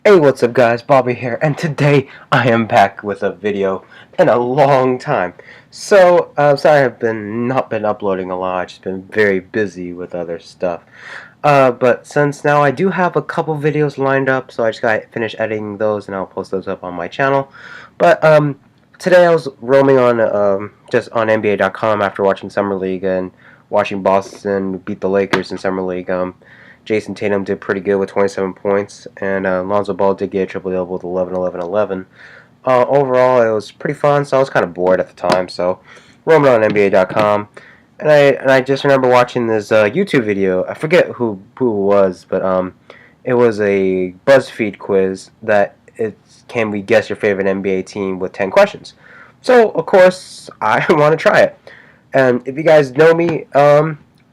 Hey, what's up guys, Bobby here, and today I am back with a video in a long time. So, sorry I've not been uploading a lot, I've just been very busy with other stuff. But since now I do have a couple videos lined up, so I just gotta finish editing those and I'll post those up on my channel. But, today I was roaming on, just on NBA.com after watching Summer League and watching Boston beat the Lakers in Summer League. Jason Tatum did pretty good with 27 points, and Lonzo Ball did get a triple-double with 11, 11, 11. Overall, it was pretty fun, so I was kind of bored at the time, so roaming on NBA.com, and I just remember watching this YouTube video. I forget who it was, but it was a BuzzFeed quiz that can we guess your favorite NBA team with 10 questions. So, of course, I want to try it. And if you guys know me,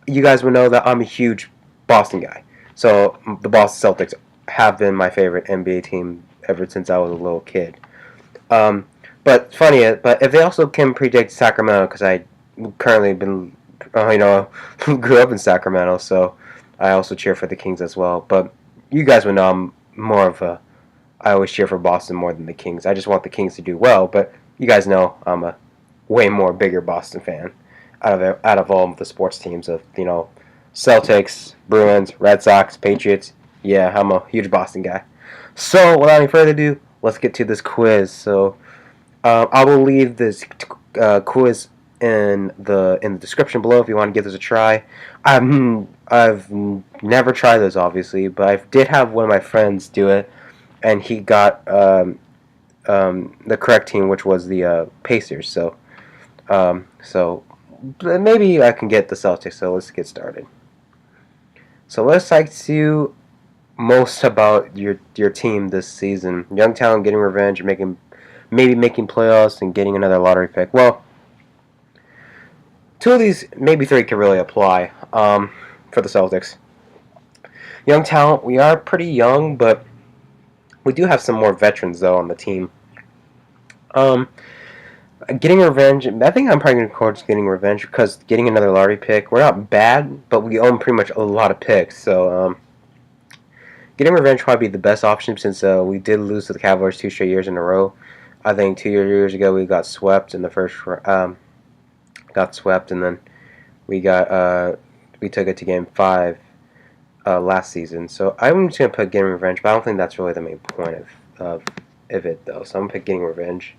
you guys will know that I'm a huge Boston guy. So the Boston Celtics have been my favorite NBA team ever since I was a little kid. But if they also can predict Sacramento, because I currently been, grew up in Sacramento, so I also cheer for the Kings as well. But you guys would know I'm more of a, I always cheer for Boston more than the Kings. I just want the Kings to do well, but you guys know I'm a way more bigger Boston fan out of all of the sports teams of, Celtics, Bruins, Red Sox, Patriots. Yeah, I'm a huge Boston guy. So, without any further ado, let's get to this quiz. So, I will leave this quiz in the description below if you want to give this a try. I've never tried this, obviously, but I did have one of my friends do it, and he got the correct team, which was the Pacers. So maybe I can get the Celtics. So let's get started. So what excites you most about your team this season? Young talent getting revenge, maybe making playoffs, and getting another lottery pick. Well, two of these, maybe three, can really apply for the Celtics. Young talent, we are pretty young, but we do have some more veterans though on the team. Getting revenge, I think I'm probably going to call getting revenge because getting another lottery pick, we're not bad, but we own pretty much a lot of picks. So getting revenge probably be the best option since we did lose to the Cavaliers 2 straight years in a row. I think 2 years ago we got swept in the first and then we took it to game 5 last season. So I'm just going to put getting revenge, but I don't think that's really the main point of it though. So I'm going to pick getting revenge.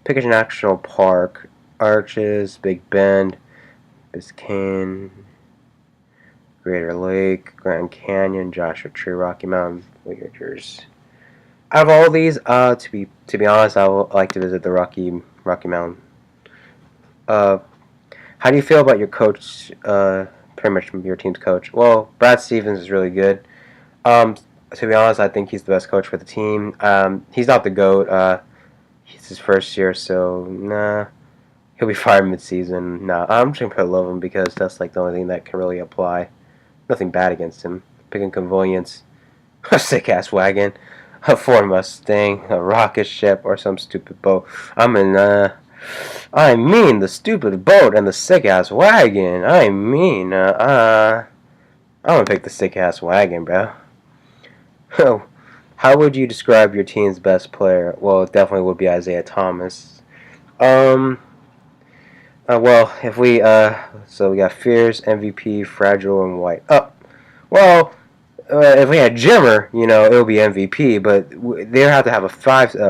Pickett National Park, Arches, Big Bend, Biscayne, Greater Lake, Grand Canyon, Joshua Tree, Rocky Mountain, Voyagers. Out of all these, to be honest, I would like to visit the Rocky Mountain. How do you feel about your coach? Pretty much your team's coach. Well, Brad Stevens is really good. To be honest, I think he's the best coach for the team. He's not the GOAT. It's his first year, so nah. He'll be fired mid-season. Nah, I'm just gonna put love him because that's like the only thing that can really apply. Nothing bad against him. Picking convenience, a sick-ass wagon, a Ford Mustang, a rocket ship, or some stupid boat. I mean the stupid boat and the sick-ass wagon. I'm gonna pick the sick-ass wagon, bro. How would you describe your team's best player? Well, it definitely would be Isaiah Thomas. Well, if we so we got Fierce, MVP, Fragile, and White. If we had Jimmer, it would be MVP, but they have to have a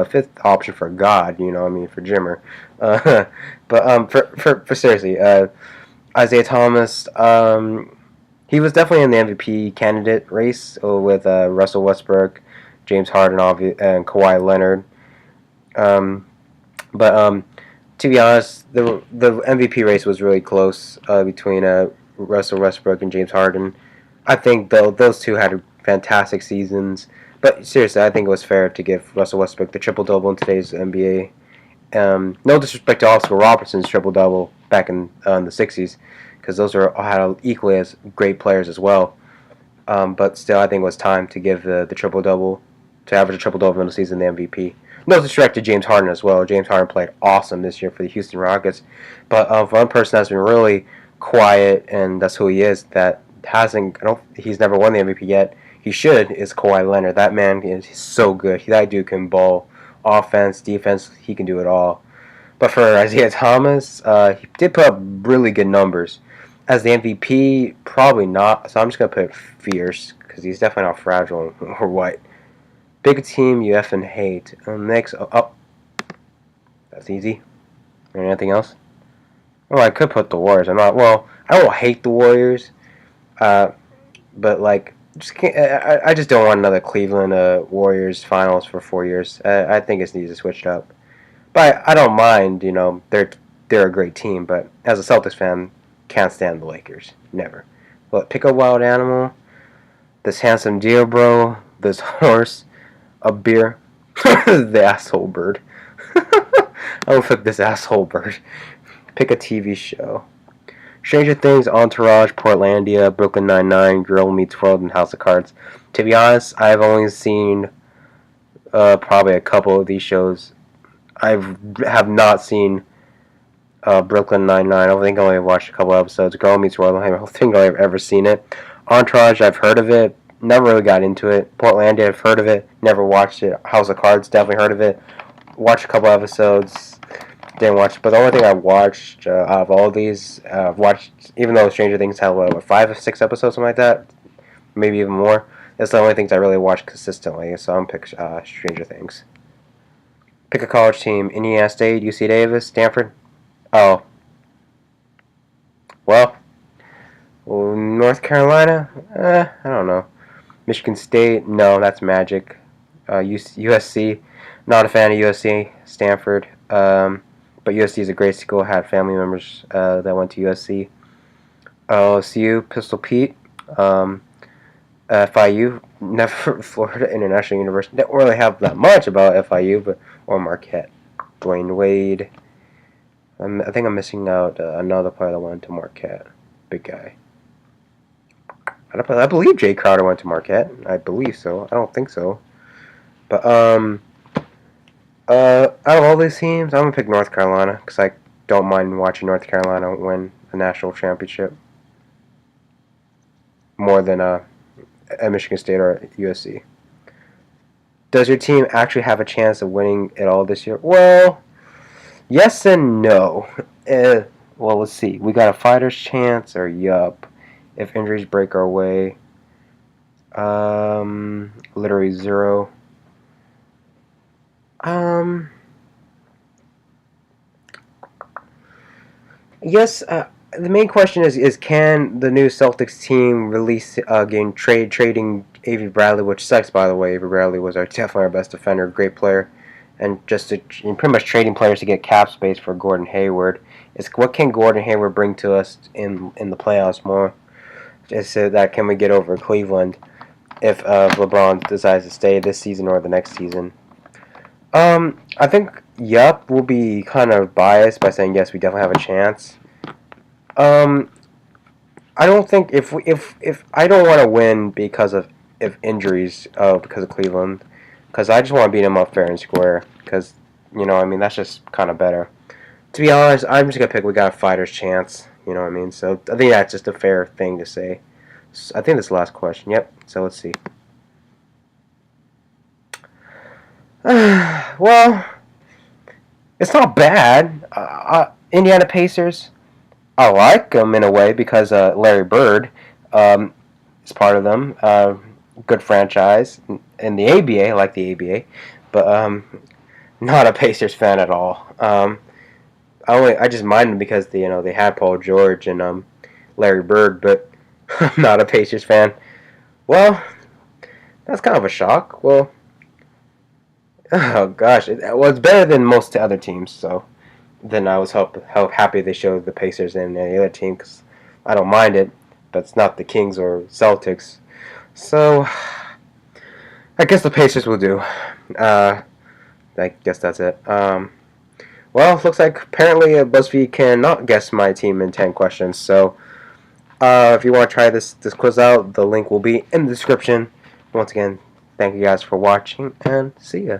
fifth option for God. For Jimmer. But for seriously, Isaiah Thomas. He was definitely in the MVP candidate race with Russell Westbrook, James Harden, and Kawhi Leonard. To be honest, the MVP race was really close between Russell Westbrook and James Harden. I think those two had fantastic seasons. But seriously, I think it was fair to give Russell Westbrook the triple-double in today's NBA. No disrespect to Oscar Robertson's triple-double back in the 60s, because those had equally as great players as well. But still, I think it was time to give the triple-double, to average a triple-double in the season, the MVP. No disrespect to James Harden as well. James Harden played awesome this year for the Houston Rockets. But one person that's been really quiet, and that's who he is, that he's never won the MVP yet, he should, is Kawhi Leonard. That man is so good. That dude can ball. Offense, defense, he can do it all. But for Isaiah Thomas, he did put up really good numbers. As the MVP, probably not. So I'm just going to put fierce, because he's definitely not fragile or what. Big team you effing hate. Next, that's easy. Anything else? Oh, I could put the Warriors. I don't hate the Warriors. But like, I just don't want another Cleveland Warriors finals for 4 years. I think it needs to switch up. But I don't mind. They're a great team. But as a Celtics fan, can't stand the Lakers. Never. But pick a wild animal. This handsome deer, bro. This horse. A beer. The asshole bird. I will pick this asshole bird. Pick a TV show. Stranger Things, Entourage, Portlandia, Brooklyn Nine-Nine, Girl Meets World, and House of Cards. To be honest, I've only seen probably a couple of these shows. I have not seen Brooklyn Nine-Nine. I don't think I only watched a couple episodes. Girl Meets World, I don't think I've ever seen it. Entourage, I've heard of it. Never really got into it. Portlandia, I've heard of it. Never watched it. House of Cards, definitely heard of it. Watched a couple episodes. Didn't watch, but the only thing I watched out of all of these, I've watched, even though Stranger Things had 5 or 6 episodes, something like that, maybe even more. That's the only things I really watch consistently. So I'm pick Stranger Things. Pick a college team: Indiana State, UC Davis, Stanford. Oh, well, North Carolina. I don't know. Michigan State. No, that's Magic. USC. Not a fan of USC. Stanford. But USC is a great school. Had family members that went to USC. LSU, Pistol Pete. FIU, never Florida International University. Don't really have that much about FIU, or Marquette. Dwayne Wade. I think I'm missing out another player that went to Marquette. Big guy. I believe Jay Crowder went to Marquette. I believe so. I don't think so. But out of all these teams, I'm gonna pick North Carolina because I don't mind watching North Carolina win a national championship more than at Michigan State or USC. Does your team actually have a chance of winning it all this year? Well, yes and no. Well, let's see. We got a fighter's chance, or yup. If injuries break our way, literally 0. Yes. The main question is can the new Celtics team release again trading Avery Bradley, which sucks by the way. Avery Bradley was definitely our best defender, great player, and pretty much trading players to get cap space for Gordon Hayward. Is what can Gordon Hayward bring to us in the playoffs more? Just so that can we get over Cleveland if LeBron decides to stay this season or the next season. I think yup will be kind of biased by saying yes, we definitely have a chance. I don't think if I don't want to win because of injuries because of Cleveland, because I just want to beat them up fair and square, because that's just kind of better. To be honest, I'm just gonna pick we got a fighter's chance. You know what I mean? So I think that's just a fair thing to say. So I think this is the last question. Yep. So let's see. Well, it's not bad. Indiana Pacers. I like them in a way because Larry Bird is part of them. Good franchise. In the ABA, I like the ABA, but not a Pacers fan at all. I just mind them because they had Paul George and Larry Bird, but I'm not a Pacers fan. Well, that's kind of a shock. Well, oh gosh, it's better than most other teams. So then I was how happy they showed the Pacers and the other team because I don't mind it, but it's not the Kings or Celtics. So I guess the Pacers will do. I guess that's it. Well, looks like apparently BuzzFeed cannot guess my team in 10 questions. So if you want to try this quiz out, the link will be in the description. Once again, thank you guys for watching, and see ya.